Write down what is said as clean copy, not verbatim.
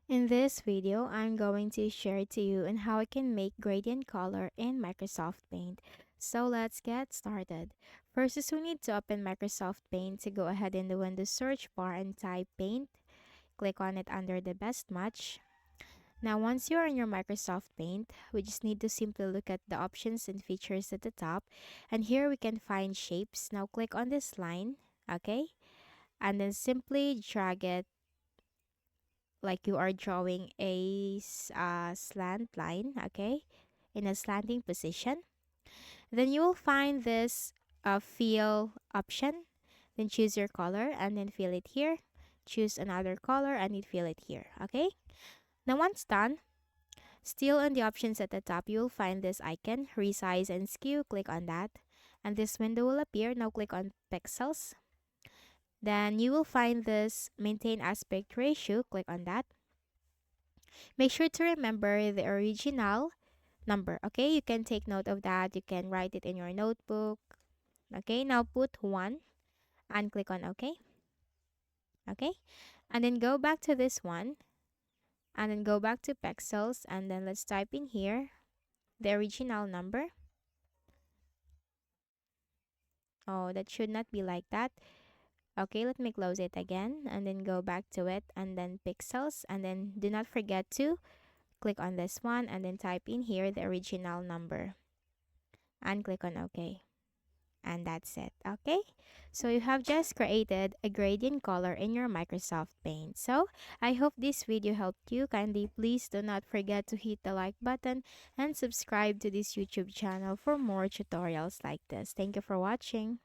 In this video, I'm going to share to you on how I can make gradient color in Microsoft Paint. So let's get started. First is we need to open Microsoft Paint to go ahead in the Windows search bar and type Paint. Click on it under the best match. Now once you're in your Microsoft Paint, we just need to simply look at the options and features at the top. And here we can find shapes. Now click on this line, okay? And then simply drag it like you are drawing a slant line, okay, in a slanting position. Then you will find this fill option. Then choose your color and then fill it here. Choose another color and then fill it here, okay. Now once done, still on the options at the top, you will find this icon, resize and skew. Click on that and this window will appear. Now click on pixels. Then you will find this maintain aspect ratio. Click on that. Make sure to remember the original number. Okay, you can take note of that. You can write it in your notebook. Okay, now put 1 and click on OK. Okay, and then go back to this one and then go back to pixels and then let's type in here the original number. Oh, that should not be like that. Okay, let me close it again and then go back to it and then pixels and then do not forget to click on this one and then type in here the original number and click on OK. And that's it. Okay, so you have just created a gradient color in your Microsoft Paint. So I hope this video helped you. Kindly please do not forget to hit the like button and subscribe to this YouTube channel for more tutorials like this. Thank you for watching.